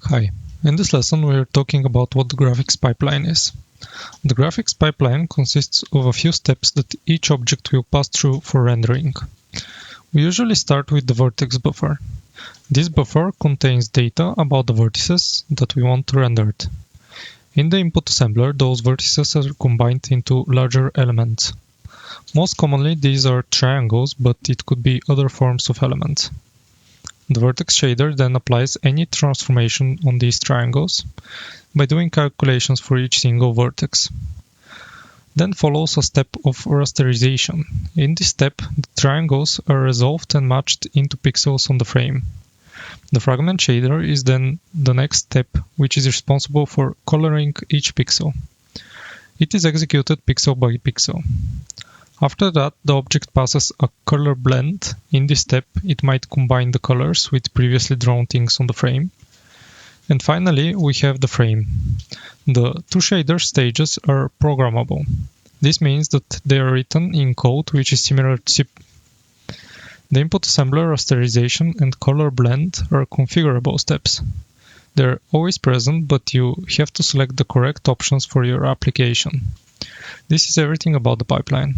Hi, in this lesson we are talking about what the graphics pipeline is. The graphics pipeline consists of a few steps that each object will pass through for rendering. We usually start with the vertex buffer. This buffer contains data about the vertices that we want rendered. In the input assembler, those vertices are combined into larger elements. Most commonly these are triangles, but it could be other forms of elements. The vertex shader then applies any transformation on these triangles by doing calculations for each single vertex. Then follows a step of rasterization. In this step, the triangles are resolved and matched into pixels on the frame. The fragment shader is then the next step, which is responsible for coloring each pixel. It is executed pixel by pixel. After that, the object passes a color blend. In this step, it might combine the colors with previously drawn things on the frame. And finally, we have the frame. The two shader stages are programmable. This means that they are written in code which is similar to C. The input assembler, rasterization, and color blend are configurable steps. They are always present, but you have to select the correct options for your application. This is everything about the pipeline.